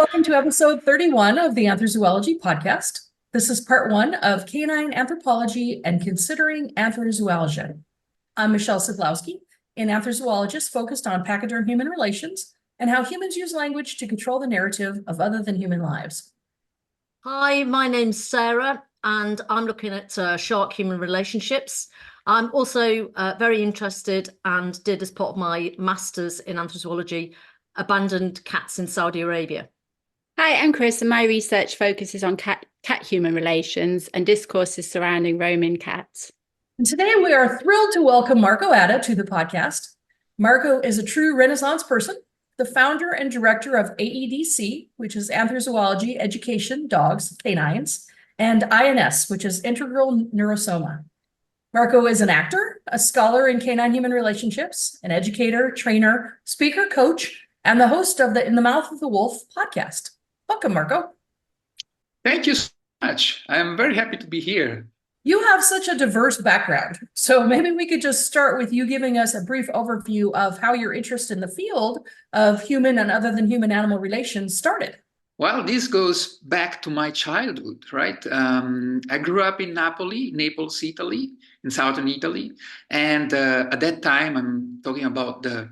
welcome to episode 31 of the Anthrozooalgy podcast. This is part one of canine anthropology and considering Anthrozooalgia. I'm Michelle Szydlowski, an anthrozoologist focused on pachyderm-human relations and how humans use language to control the narrative of other than human lives. Hi, my name's Sarah, and I'm looking at shark-human relationships. I'm also very interested and did, as part of my master's in anthrozoology, abandoned cats in Saudi Arabia. Hi, I'm Kris, and my research focuses on cat-human relations and discourses surrounding roaming cats. And today we are thrilled to welcome Marco Adda to the podcast. Marco is a true Renaissance person, the founder and director of AEDC, which is Anthrozoology Education Dogs Canines, and INS, which is Integral Neurosoma. Marco is an actor, a scholar in canine-human relationships, an educator, trainer, speaker, coach, and the host of the In the Mouth of the Wolf podcast. Welcome, Marco. Thank you so much. I'm very happy to be here. You have such a diverse background, so maybe we could just start with you giving us a brief overview of how your interest in the field of human and other than human animal relations started. Well, this goes back to my childhood, right? I grew up in Naples, Italy, in southern Italy. And at that time, I'm talking about the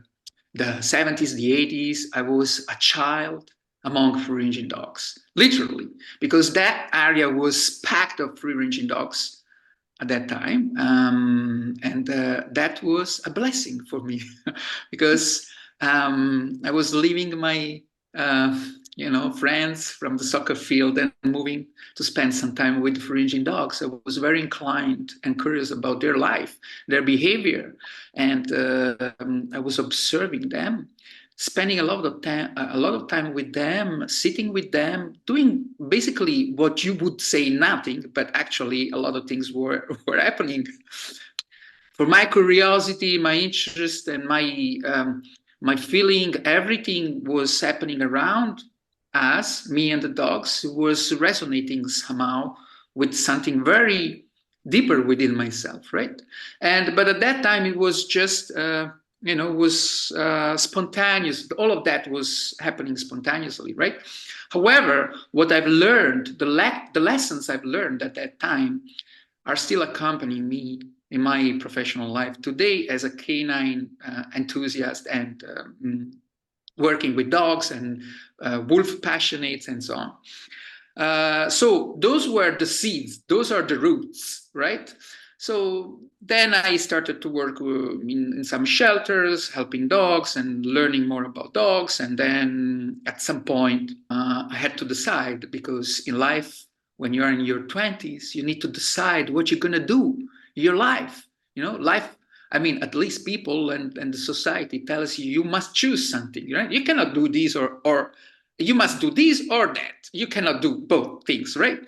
70s, the 80s, I was a child among free-ranging dogs, literally, because that area was packed of free-ranging dogs at that time. And that was a blessing for me because I was leaving my friends from the soccer field and moving to spend some time with free-ranging dogs. I was very inclined and curious about their life, their behavior, and I was observing them, spending a lot of time with them, sitting with them, doing basically what you would say nothing, but actually a lot of things were happening. For my curiosity, my interest, and my feeling, everything was happening around us, me and the dogs, was resonating somehow with something very deeper within myself, right? But at that time, it was just, spontaneous. All of that was happening spontaneously, right? However, what I've learned, the lessons I've learned at that time are still accompanying me in my professional life today as a canine enthusiast and working with dogs and wolf passionates and so on. So those were the seeds, those are the roots, right? So then I started to work in some shelters, helping dogs and learning more about dogs. And then at some point, I had to decide, because in life, when you're in your 20s, you need to decide what you're going to do in your life. Life, at least people and the society tells you must choose something, right? You cannot do this or you must do this or that. You cannot do both things, right?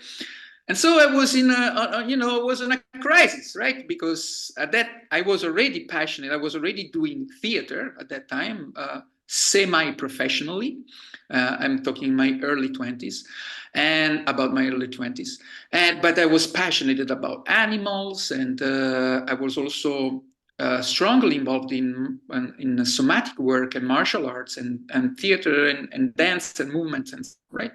And so I was in a crisis, right? Because at that I was already passionate. I was already doing theater at that time, semi-professionally. I'm talking my early 20s and about my early 20s. But I was passionate about animals, and I was also strongly involved in somatic work and martial arts and theater and dance and movement, and right.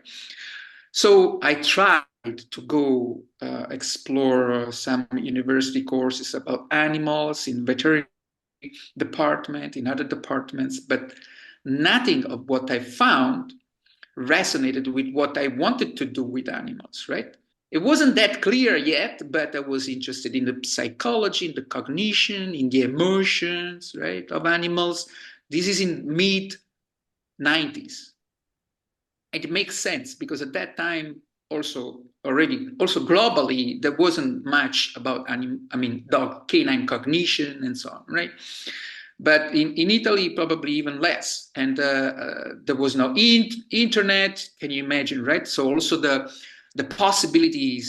So I tried to go explore some university courses about animals in veterinary department, in other departments, but nothing of what I found resonated with what I wanted to do with animals, right? It wasn't that clear yet, but I was interested in the psychology, in the cognition, in the emotions, right, of animals. This is in mid-90s. It makes sense because at that time, also globally, there wasn't much about dog canine cognition and so on, right? But in Italy, probably even less. And there was no internet. Can you imagine, right? So also the possibility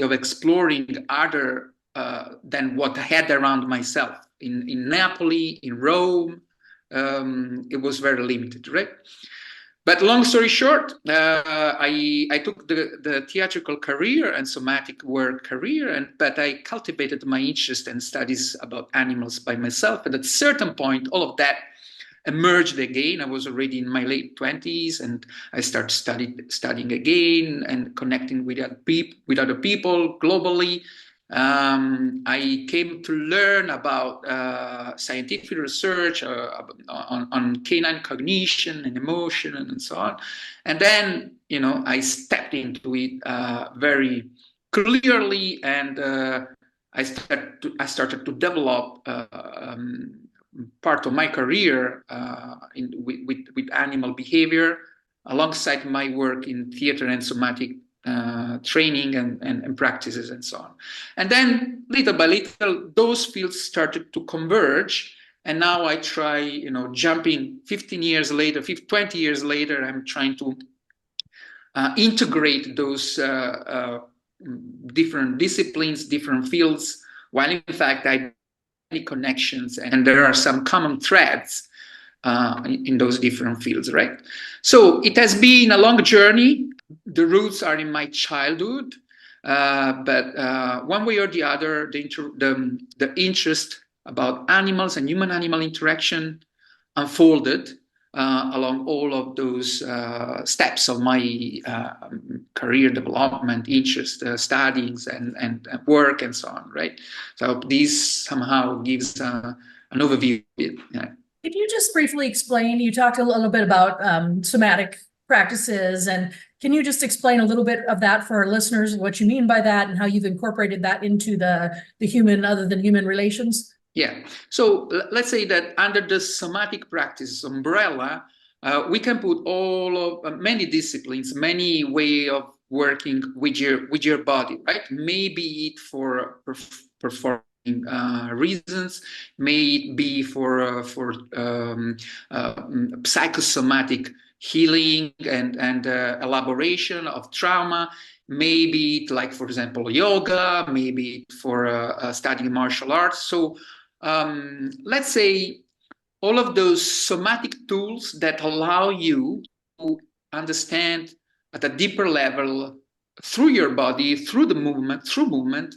of exploring other than what I had around myself in Napoli, in Rome, it was very limited, right? But long story short, I took the theatrical career and somatic work career, but I cultivated my interest and studies about animals by myself. And at a certain point, all of that emerged again. I was already in my late 20s, and I started studying again and connecting with other people globally. I came to learn about scientific research on canine cognition and emotion and so on. And then, I stepped into it very clearly, and I started to develop part of my career with animal behavior, alongside my work in theater and somatic training and practices and so on. And then little by little, those fields started to converge. And now I try, jumping 15 years later, 20 years later, I'm trying to integrate those different disciplines, different fields, while in fact I have many connections and there are some common threads in those different fields, right? So it has been a long journey. The roots are in my childhood, but one way or the other, the interest about animals and human-animal interaction unfolded along all of those steps of my career development, interest, studies, and work, and so on, right? So this somehow gives an overview of it. Yeah. Could you just briefly explain, you talked a little bit about somatic practices, and can you just explain a little bit of that for our listeners, what you mean by that and how you've incorporated that into the human other than human relations? Yeah, so let's say that under the somatic practice umbrella, we can put all of many disciplines, many way of working with your body, right? Maybe it for performing reasons, may it be for psychosomatic healing and elaboration of trauma. Maybe it, like, for example, yoga, maybe for studying martial arts. So let's say all of those somatic tools that allow you to understand at a deeper level through your body, through movement,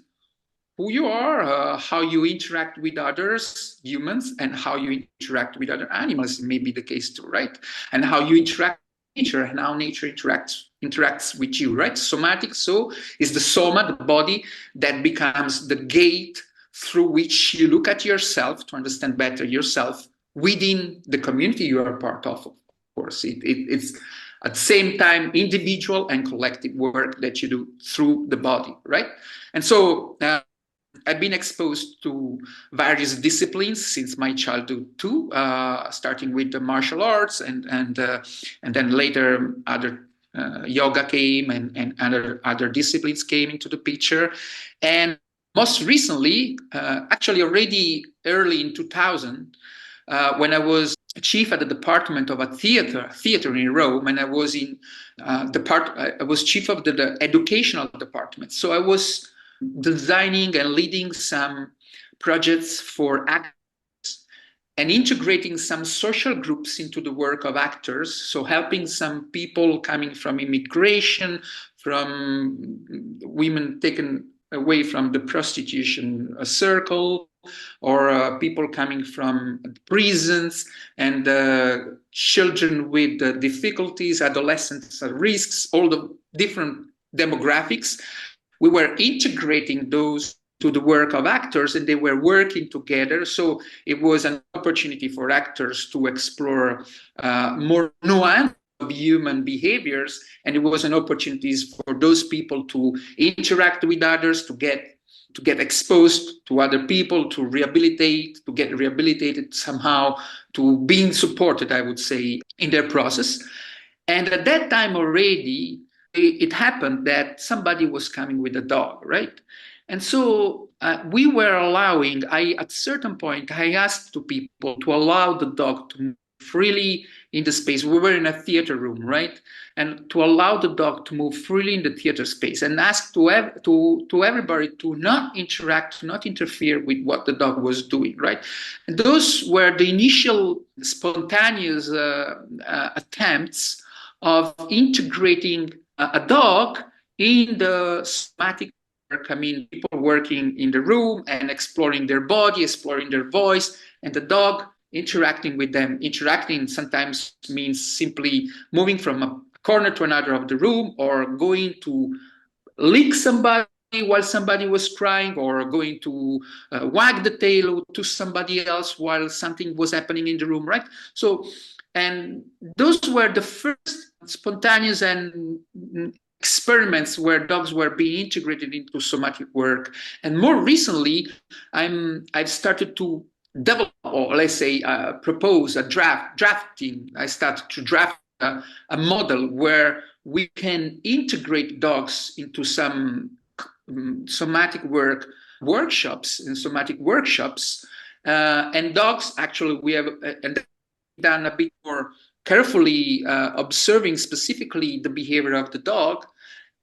who you are, how you interact with others, humans, and how you interact with other animals, may be the case too, right? And how you interact with nature and how nature interacts with you, right? Somatic, so is the soma, the body, that becomes the gate through which you look at yourself to understand better yourself within the community you are part of course. It's at the same time individual and collective work that you do through the body, right? And so I've been exposed to various disciplines since my childhood too, starting with the martial arts and then later other yoga came and other disciplines came into the picture. And most recently, actually already early in 2000, when I was chief at the department of a theater in Rome, and I was in I was chief of the educational department. So I was designing and leading some projects for actors and integrating some social groups into the work of actors. So helping some people coming from immigration, from women taken away from the prostitution circle, or people coming from prisons, and children with difficulties, adolescents at risks, all the different demographics. We were integrating those to the work of actors, and they were working together. So it was an opportunity for actors to explore more nuance of human behaviors, and it was an opportunity for those people to interact with others, to get exposed to other people, to get rehabilitated somehow, to being supported, I would say, in their process. And at that time already, it happened that somebody was coming with a dog, right? And so we were allowing, at a certain point, I asked to people to allow the dog to move freely in the space. We were in a theater room, right? And to allow the dog to move freely in the theater space, and ask to everybody to not interact, to not interfere with what the dog was doing, right? And those were the initial spontaneous attempts of integrating a dog in the somatic work. I mean, people working in the room and exploring their body, exploring their voice, and the dog interacting with them. Interacting sometimes means simply moving from a corner to another of the room, or going to lick somebody while somebody was crying, or going to wag the tail to somebody else while something was happening in the room, right? So, and those were the first spontaneous and experiments where dogs were being integrated into somatic work. And more recently, I've started to develop, or let's say propose a drafting. I started to draft a model where we can integrate dogs into some somatic workshops, and dogs actually we have done a bit more carefully observing specifically the behavior of the dog,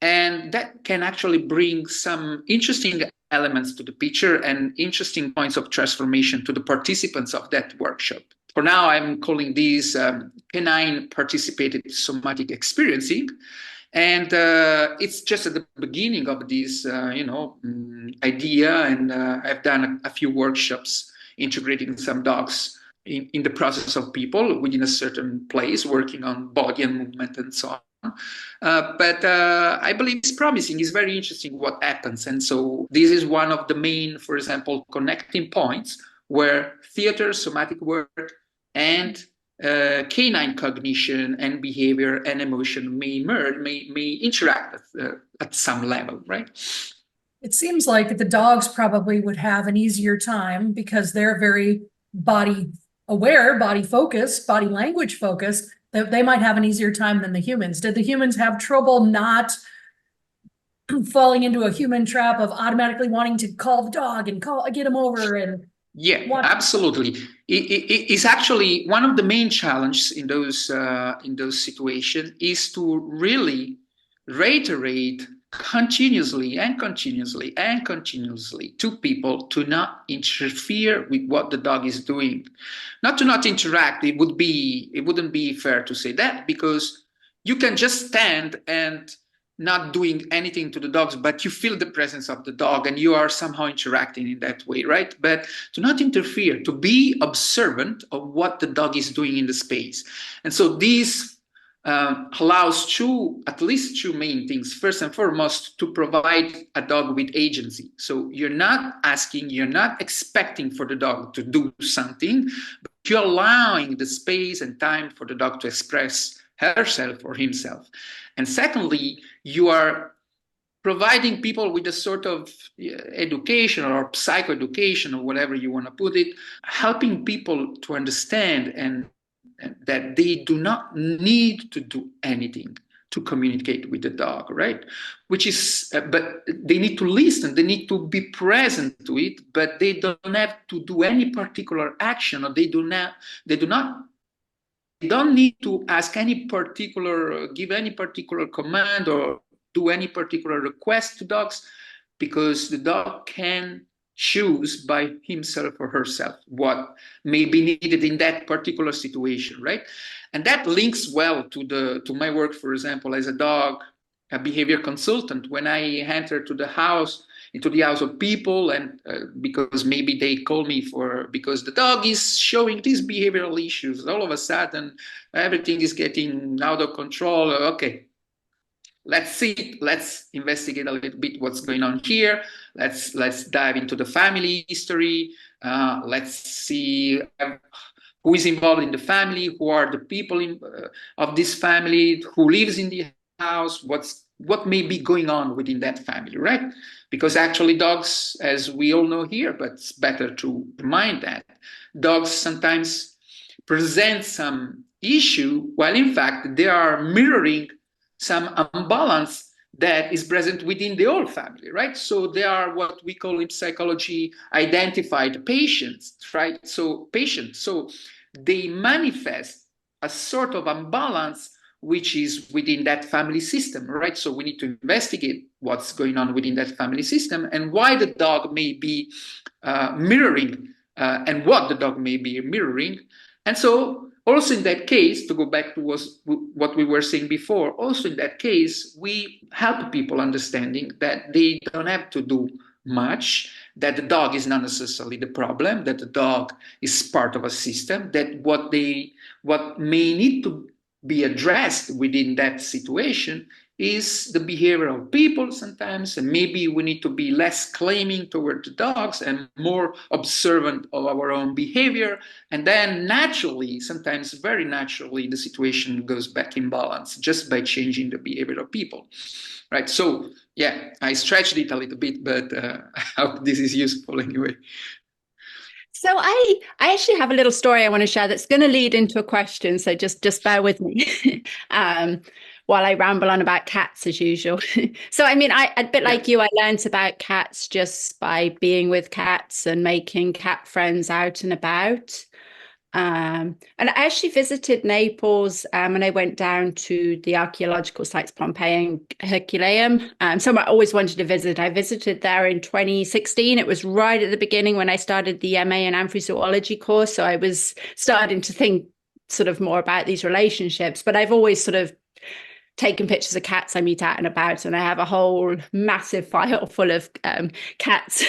and that can actually bring some interesting elements to the picture and interesting points of transformation to the participants of that workshop. For now, I'm calling these canine participated somatic experiencing. And it's just at the beginning of this, idea. And I've done a few workshops integrating some dogs in the process of people within a certain place, working on body and movement and so on. But I believe it's promising. It's very interesting what happens. And so this is one of the main, for example, connecting points where theater, somatic work, and canine cognition and behavior and emotion may merge, may interact at some level, right? It seems like the dogs probably would have an easier time because they're very body aware, body focused, body language focused. They might have an easier time than the humans. Did the humans have trouble not falling into a human trap of automatically wanting to call the dog and get him over and absolutely. It's actually one of the main challenges in those situations is to really reiterate continuously to people to not interfere with what the dog is doing. Not to not interact, it wouldn't be fair to say that, because you can just stand and not doing anything to the dogs, but you feel the presence of the dog and you are somehow interacting in that way, right? But to not interfere, to be observant of what the dog is doing in the space. And so this allows at least two main things. First and foremost, to provide a dog with agency. So you're not expecting for the dog to do something, but you're allowing the space and time for the dog to express herself or himself. And secondly, you are providing people with a sort of education or psychoeducation or whatever you want to put it, helping people to understand and that they do not need to do anything to communicate with the dog, right? Which is, but they need to listen, they need to be present to it, but they don't have to do any particular action, or they don't need to ask give any particular command or do any particular request to dogs, because the dog can choose by himself or herself what may be needed in that particular situation, right? And that links well to my work, for example, as a behavior consultant. When I enter into the house of people, and because maybe they call me because the dog is showing these behavioral issues, all of a sudden everything is getting out of control. Okay, let's investigate a little bit what's going on here. Let's dive into the family history. Let's see who is involved in the family, who are the people of this family, who lives in the house, what may be going on within that family, right? Because actually dogs, as we all know here, but it's better to remind that, dogs sometimes present some issue, while in fact they are mirroring some imbalance that is present within the whole family, right? So they are what we call in psychology identified patients, right? So they manifest a sort of imbalance which is within that family system, right? So we need to investigate what's going on within that family system and why the dog may be mirroring and what the dog may be mirroring. And so also in that case, to go back to what we were saying before, also in that case, we help people understanding that they don't have to do much. that the dog is not necessarily the problem, that the dog is part of a system, that what may need to be addressed within that situation is the behavior of people sometimes, and maybe we need to be less claiming toward the dogs and more observant of our own behavior. And then naturally, sometimes very naturally, the situation goes back in balance just by changing the behavior of people, right? So yeah, I stretched it a little bit, but I hope this is useful anyway. So I actually have a little story I want to share that's going to lead into a question. So just bear with me while I ramble on about cats as usual. So I mean, a bit like you, I learned about cats just by being with cats and making cat friends out and about. And I actually visited Naples and I went down to the archaeological sites, Pompeii and Herculaneum. Somewhere I always wanted to visit. I visited there in 2016. It was right at the beginning when I started the MA in Anthrozoology course. So I was starting to think sort of more about these relationships, but I've always sort of taken pictures of cats I meet out and about, and I have a whole massive file full of cats,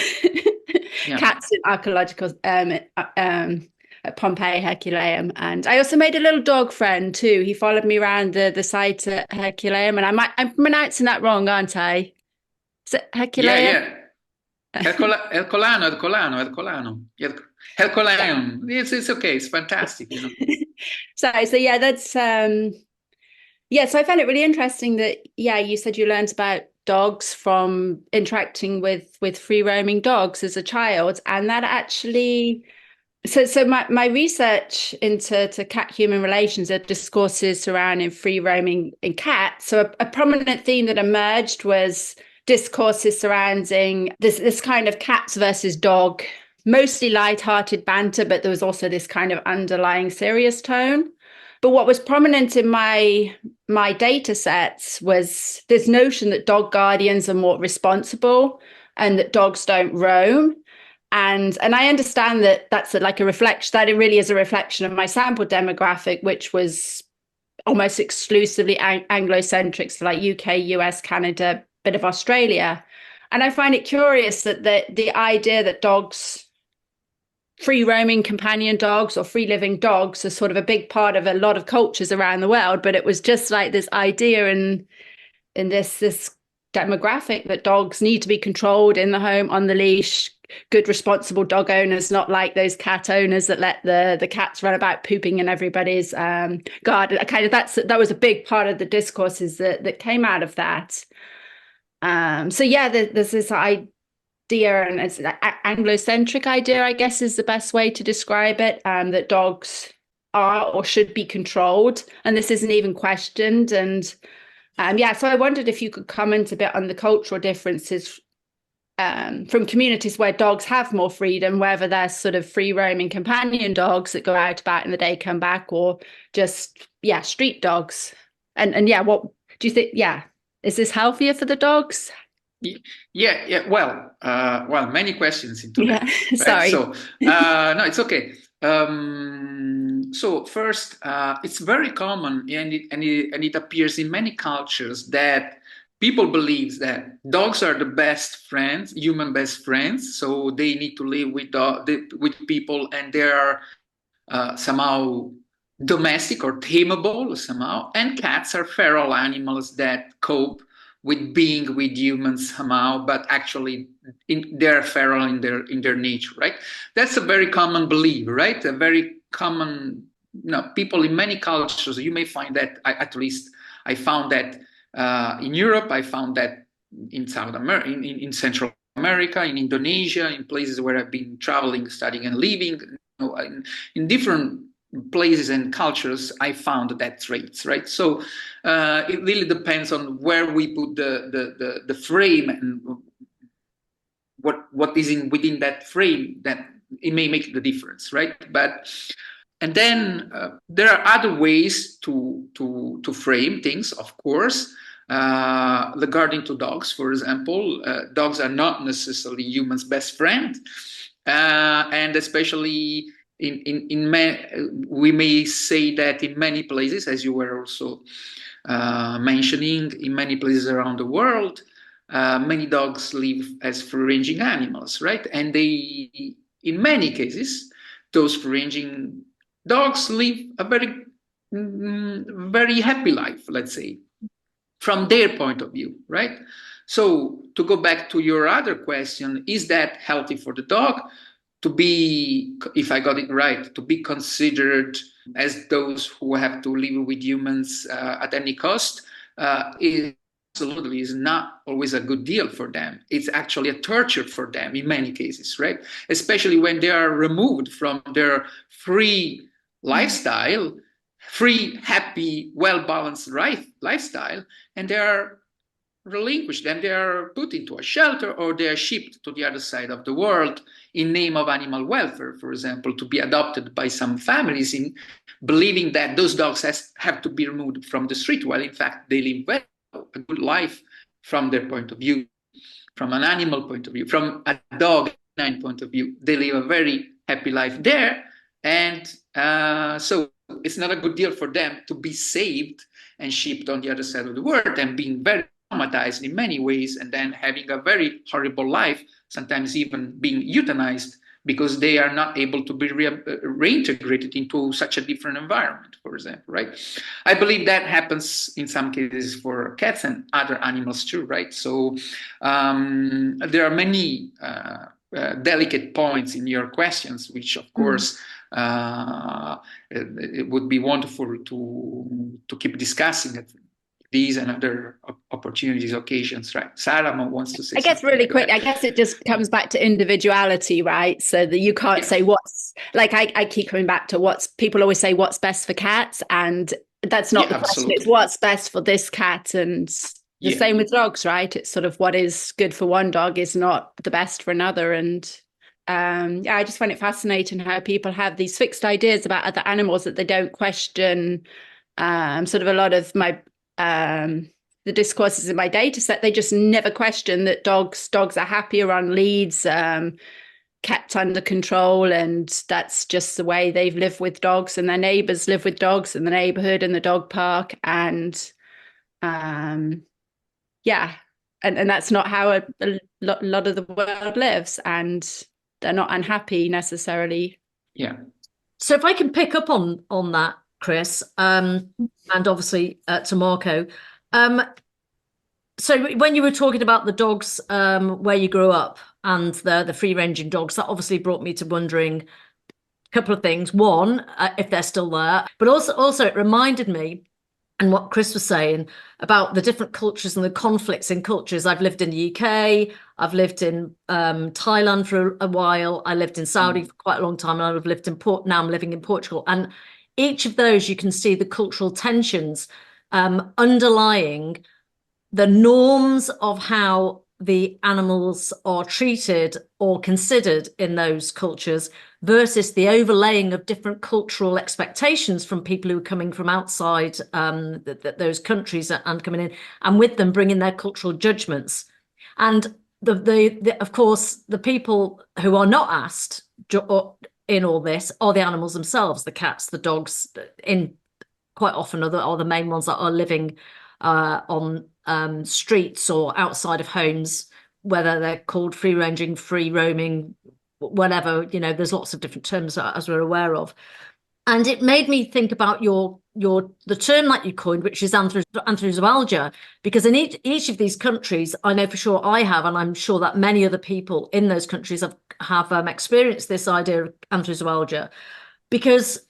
cats in archaeological at Pompeii, Herculaneum. And I also made a little dog friend too. He followed me around the site at Herculaneum, and I'm pronouncing that wrong, aren't I? Is it Herculaneum? Yeah. Hercolano. It's okay. It's fantastic, you know. So yeah, that's yeah. So I found it really interesting that you said you learned about dogs from interacting with free roaming dogs as a child, and that actually. So my research into cat-human relations are discourses surrounding free roaming in cats. So a prominent theme that emerged was discourses surrounding this kind of cats versus dog, mostly light-hearted banter, but there was also this kind of underlying serious tone. But what was prominent in my data sets was this notion that dog guardians are more responsible and that dogs don't roam. And I understand that that's like a reflection, that it really is a reflection of my sample demographic, which was almost exclusively Anglo-centric, so like UK, US, Canada, bit of Australia. And I find it curious that the idea that dogs, free roaming companion dogs or free living dogs, are sort of a big part of a lot of cultures around the world, but it was just like this idea in this demographic that dogs need to be controlled in the home, on the leash, good responsible dog owners, not like those cat owners that let the cats run about pooping in everybody's garden. Kind of that was a big part of the discourses that came out of that. So yeah, there's this idea, and it's an Anglo-centric idea, I guess, is the best way to describe it, that dogs are or should be controlled, and this isn't even questioned. And so I wondered if you could comment a bit on the cultural differences from communities where dogs have more freedom, whether they're sort of free roaming companion dogs that go out about in the day, come back, or just, street dogs. And what do you think? Yeah. Is this healthier for the dogs? Yeah. Well, many questions into that. Right? Sorry. So, no, it's okay. So first, it's very common, and it appears in many cultures that people believe that dogs are the best friends, human best friends. So they need to live with people, and they are somehow domestic or tameable somehow. And cats are feral animals that cope with being with humans somehow, but actually they're feral in their nature, right? That's a very common belief, right? A very common, people in many cultures, you may find that, at least I found that in Europe, I found that in South America, in Central America, in Indonesia, in places where I've been traveling, studying, and living, in different places and cultures, I found that traits, right? So it really depends on where we put the frame and what is within that frame, that it may make the difference, right? And then there are other ways to frame things, of course. Regarding to dogs, for example, dogs are not necessarily humans' best friend, and especially we may say that in many places, as you were also mentioning, in many places around the world, many dogs live as free-ranging animals, right? And they, in many cases, those free-ranging dogs live a very happy life, let's say, from their point of view, right? So to go back to your other question, is that healthy for the dog to be, if I got it right, to be considered as those who have to live with humans at any cost? Absolutely is not always a good deal for them. It's actually a torture for them in many cases, right? Especially when they are removed from their free lifestyle, free, happy, well-balanced lifestyle, and they are relinquished and they are put into a shelter, or they are shipped to the other side of the world in name of animal welfare, for example, to be adopted by some families in believing that those dogs have to be removed from the street, while in fact they live well, a good life from their point of view, from an animal point of view, from a dog point of view. They live a very happy life there, and so it's not a good deal for them to be saved and shipped on the other side of the world and being very traumatized in many ways, and then having a very horrible life, sometimes even being euthanized because they are not able to be reintegrated into such a different environment, for example, right? I believe that happens in some cases for cats and other animals too, right? So there are many delicate points in your questions, which of course it would be wonderful to keep discussing it. These and other opportunities, occasions, right? Sarah wants to say I guess really quick, I guess it just comes back to individuality, right? So that you can't say what's, like I keep coming back to what's, people always say what's best for cats, and that's not the question. It's what's best for this cat, and the same with dogs, right? It's sort of what is good for one dog is not the best for another. And I just find it fascinating how people have these fixed ideas about other animals that they don't question. Sort of a lot of my the discourses in my data set, they just never question that dogs are happier on leads, kept under control, and that's just the way they've lived with dogs, and their neighbors live with dogs in the neighborhood and the dog park, and and that's not how a lot of the world lives, and they're not unhappy necessarily. So if I can pick up on that, Kris, and obviously to Marco. So when you were talking about the dogs where you grew up and the free-ranging dogs, that obviously brought me to wondering a couple of things. One, if they're still there, but also it reminded me, and what Kris was saying about the different cultures and the conflicts in cultures. I've lived in the UK, I've lived in Thailand for a while, I lived in Saudi for quite a long time, and I've lived in now I'm living in Portugal. And each of those, you can see the cultural tensions underlying the norms of how the animals are treated or considered in those cultures versus the overlaying of different cultural expectations from people who are coming from outside those countries and coming in, and with them bringing their cultural judgments. And of course, the people who are not asked in all this are the animals themselves, the cats, the dogs, in quite often are the main ones that are living on streets or outside of homes, whether they're called free-ranging, free-roaming, whatever, there's lots of different terms as we're aware of. And it made me think about the term that you coined, which is Anthrozooalgia, because in each of these countries, I know for sure I have, and I'm sure that many other people in those countries have experienced this idea of Anthrozooalgia, because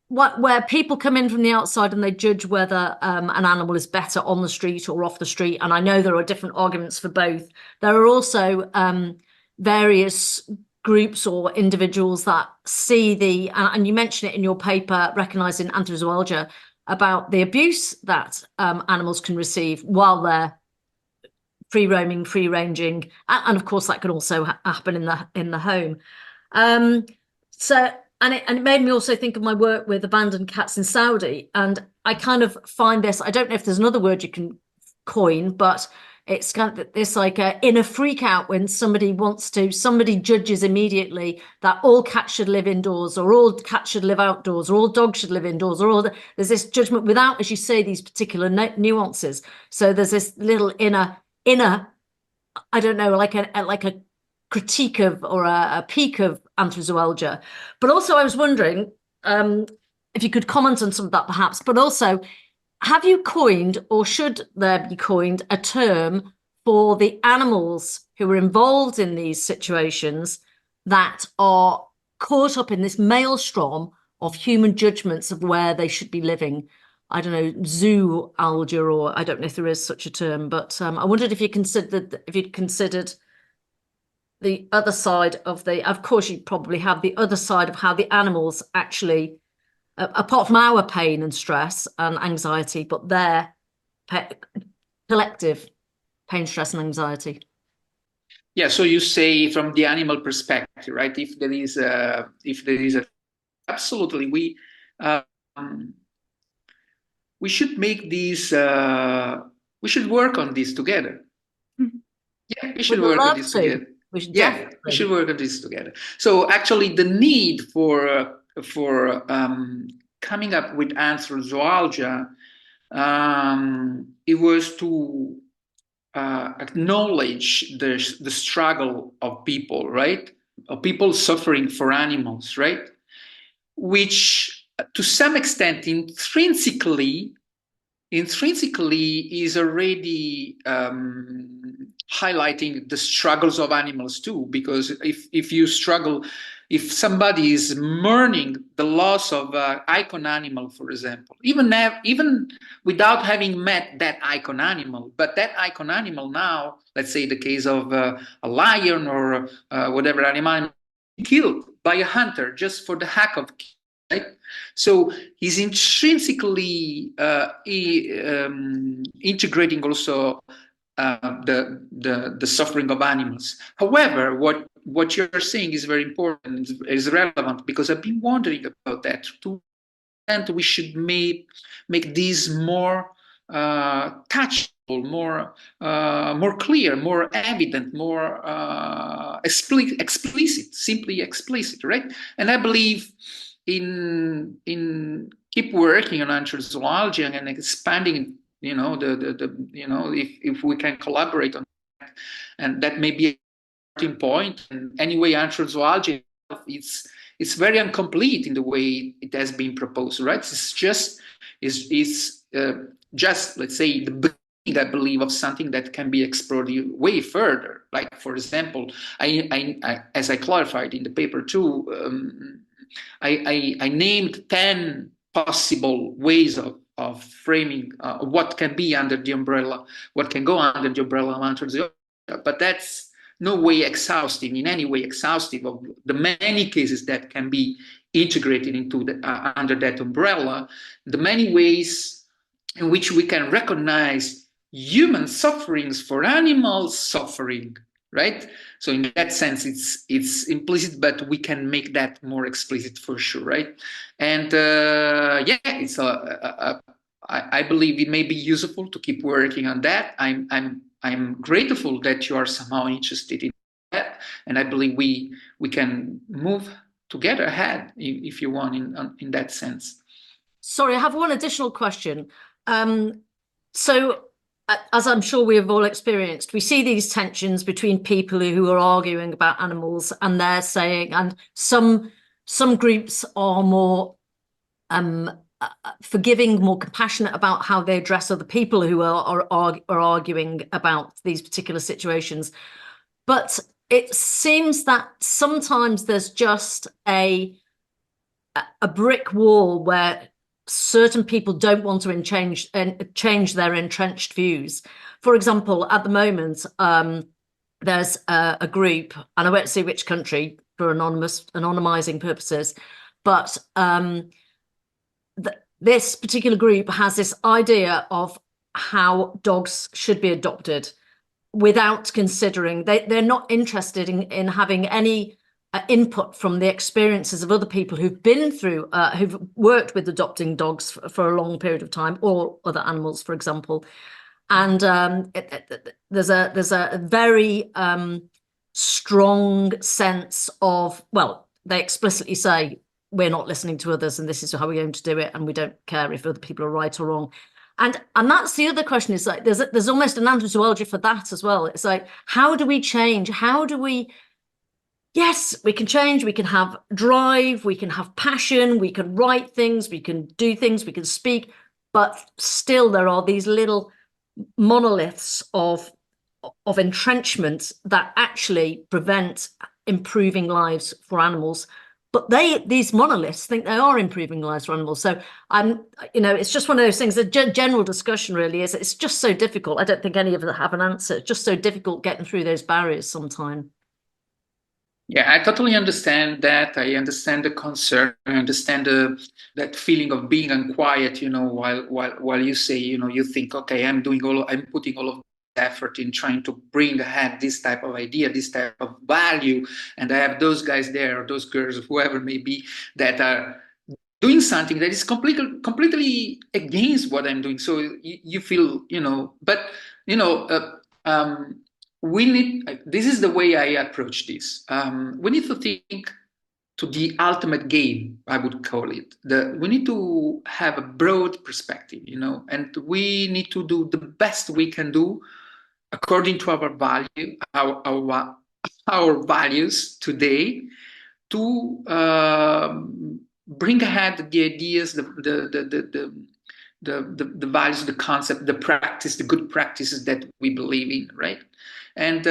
where people come in from the outside and they judge whether an animal is better on the street or off the street, and I know there are different arguments for both. There are also various groups or individuals that see and you mention it in your paper, recognising Anthrozooalgia, about the abuse that animals can receive while they're free roaming, free ranging, and of course that can also happen in the home. And it made me also think of my work with abandoned cats in Saudi, and I kind of find this, I don't know if there's another word you can coin, but it's kind of this like inner freak out when somebody judges immediately that all cats should live indoors, or all cats should live outdoors, or all dogs should live indoors, or there's this judgment without, as you say, these particular nuances. So there's this little inner inner, I don't know, like a critique of or a peak of Anthrozooalgia. But also I was wondering if you could comment on some of that perhaps, but also have you coined, or should there be coined, a term for the animals who are involved in these situations that are caught up in this maelstrom of human judgments of where they should be living? I don't know, zooalgia, or I don't know if there is such a term, but I wondered if you'd considered the other side of of course, you probably have the other side of how the animals actually, apart from our pain and stress and anxiety, but their collective pain, stress, and anxiety. Yeah, so you say from the animal perspective, right? If there is a, absolutely, we should make these, we should work on this together. Yeah, we should work on this together. We should we should work on this together. So actually, the need for coming up with Anthrozooalgia, it was to acknowledge the struggle of people, right? Of people suffering for animals, right? Which, to some extent, intrinsically is already highlighting the struggles of animals too. Because if you struggle, if somebody is mourning the loss of an icon animal, for example, even without having met that icon animal, but that icon animal now, let's say the case of a lion or whatever animal, killed by a hunter just for the heck of it, right? So he's intrinsically integrating also the suffering of animals. However, what you're saying is very important, is relevant, because I've been wondering about that too. And we should make these more touchable, more clear, more evident, more explicit, simply explicit, right? And I believe in keep working on Anthrozooalgia and expanding, if we can collaborate on that, and that may be a starting point. And anyway, Anthrozooalgia, it's very incomplete in the way it has been proposed, right? It's just let's say the beginning, I believe, of something that can be explored way further. Like, for example, I as I clarified in the paper too, I named 10 possible ways of framing what can be under the umbrella, what can go under the umbrella of Anthrozooalgia, but that's no way exhaustive, in any way exhaustive of the many cases that can be integrated into under that umbrella, the many ways in which we can recognize human sufferings for animal suffering, right? So in that sense, it's implicit, but we can make that more explicit for sure, right? And it's I believe it may be useful to keep working on that. I'm grateful that you are somehow interested in that, and I believe we can move together ahead, if you want, in that sense. Sorry, I have one additional question. So, as I'm sure we have all experienced, we see these tensions between people who are arguing about animals, and they're saying, and some groups are more forgiving, more compassionate about how they address other people who are arguing about these particular situations. But it seems that sometimes there's just a brick wall where certain people don't want to change their entrenched views. For example, at the moment, there's a group, and I won't say which country for anonymizing purposes, but this particular group has this idea of how dogs should be adopted without considering, they're not interested in having any input from the experiences of other people who've been through, who've worked with adopting dogs for a long period of time, or other animals, for example. And there's a very strong sense of, well, they explicitly say, we're not listening to others, and this is how we're going to do it, and we don't care if other people are right or wrong. And that's the other question, is like there's almost an anthrozoology for that as well. It's like, how do we change? Yes, we can change, we can have drive, we can have passion, we can write things, we can do things, we can speak, but still there are these little monoliths of entrenchment that actually prevent improving lives for animals. But these monoliths think they are improving lives for animals. So it's just one of those things. The general discussion really is, it's just so difficult. I don't think any of them have an answer. It's just so difficult getting through those barriers sometimes. Yeah, I totally understand that. I understand the concern. I understand that feeling of being unquiet, while you say, you think, okay, I'm putting all of effort in trying to bring ahead this type of idea, this type of value, and I have those guys there, or those girls, whoever may be, that are doing something that is completely against what I'm doing. So you feel, this is the way I approach this. We need to think to the ultimate game, I would call it. We need to have a broad perspective, and we need to do the best we can do according to our value, our values today, to bring ahead the ideas, the values, the concept, the practice, the good practices that we believe in, right? And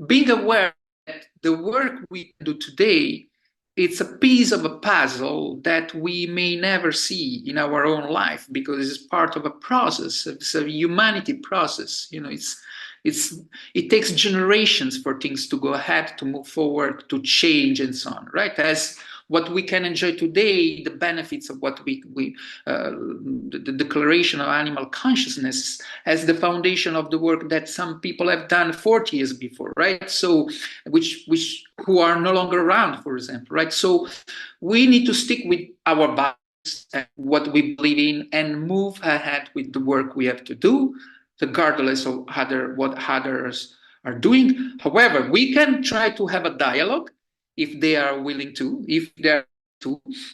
being aware that the work we do today, it's a piece of a puzzle that we may never see in our own life, because it's part of a process. It's a humanity process. It takes generations for things to go ahead, to move forward, to change, and so on, right? As what we can enjoy today, the benefits of what the declaration of animal consciousness as the foundation of the work that some people have done 40 years before, right? So, who are no longer around, for example, right? So we need to stick with our values and what we believe in, and move ahead with the work we have to do, regardless of what others are doing. However, we can try to have a dialogue if they are willing to,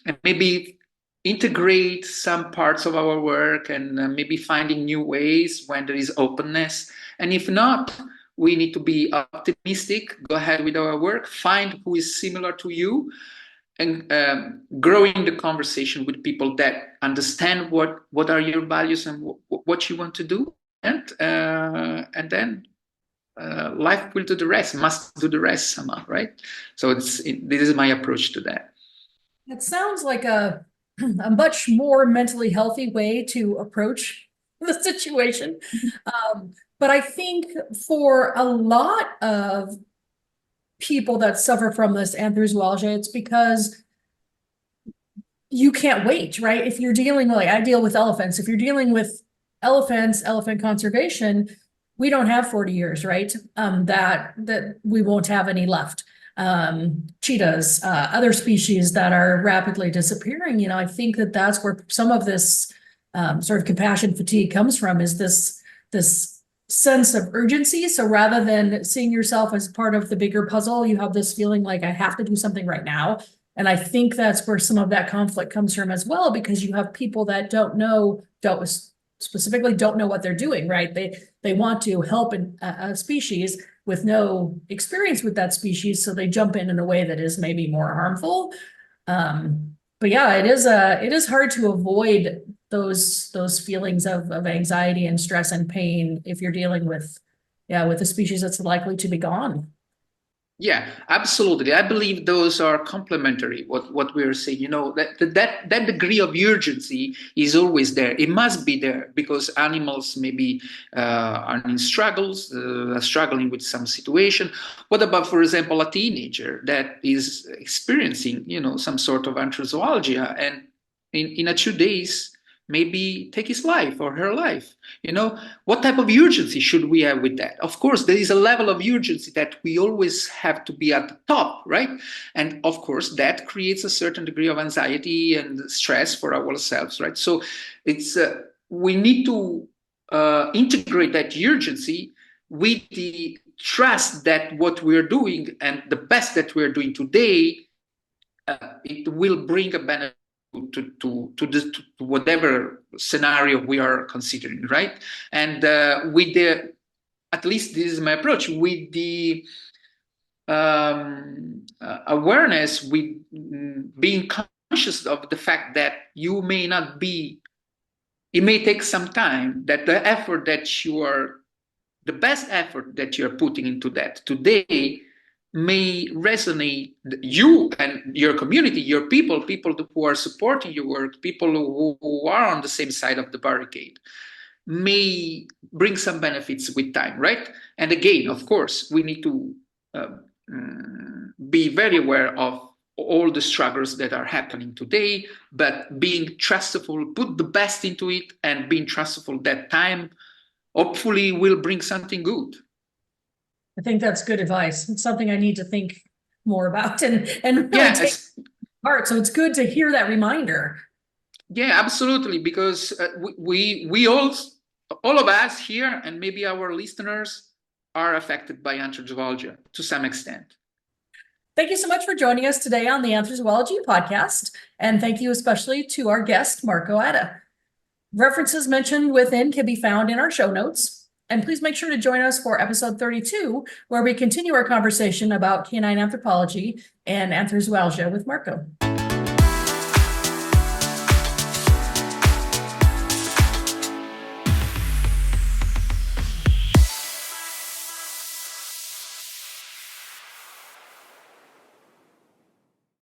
and maybe integrate some parts of our work, and maybe finding new ways when there is openness. And if not, we need to be optimistic, go ahead with our work, find who is similar to you, and growing the conversation with people that understand what are your values and what you want to do. And then life will do the rest, must do the rest somehow, right? So this is my approach to that. It sounds like a much more mentally healthy way to approach the situation. But I think for a lot of people that suffer from this Anthrozooalgia, it's because you can't wait, right? If you're dealing, like I deal with elephants, if you're dealing with elephant conservation, we don't have 40 years, right? That we won't have any left. Cheetahs, other species that are rapidly disappearing. I think that's where some of this sort of compassion fatigue comes from, is this sense of urgency. So rather than seeing yourself as part of the bigger puzzle, you have this feeling like, I have to do something right now. And I think that's where some of that conflict comes from as well, because you have people that specifically don't know what they're doing, right? They want to help a species with no experience with that species, so they jump in a way that is maybe more harmful. But yeah, it is hard to avoid those feelings of anxiety and stress and pain if you're dealing with a species that's likely to be gone. Yeah, absolutely. I believe those are complementary. What we're saying, that degree of urgency is always there. It must be there, because animals maybe are in struggles, struggling with some situation. What about, for example, a teenager that is experiencing, some sort of Anthrozooalgia, and in a 2 days maybe take his life or her life? What type of urgency should we have with that? Of course, there is a level of urgency that we always have to be at the top, right? And of course, that creates a certain degree of anxiety and stress for ourselves, right? So we need to integrate that urgency with the trust that what we're doing and the best that we're doing today, it will bring a benefit whatever scenario we are considering, right? And with the, at least this is my approach, with the awareness, with being conscious of the fact that you may not be, it may take some time, that the effort that you are, the best effort that you're putting into that today may resonate, you and your community, your people who are supporting your work, people who are on the same side of the barricade, may bring some benefits with time, right? And again, of course, we need to be very aware of all the struggles that are happening today, but being trustful, put the best into it, and being trustful that time hopefully will bring something good. I think that's good advice. It's something I need to think more about and really take part. So it's good to hear that reminder. Yeah, absolutely, because we all of us here, and maybe our listeners, are affected by Anthrozooalgia to some extent. Thank you so much for joining us today on the Anthrozoology podcast. And thank you especially to our guest, Marco Adda. References mentioned within can be found in our show notes. And please make sure to join us for episode 32, where we continue our conversation about canine anthropology and Anthrozooalgia with Marco.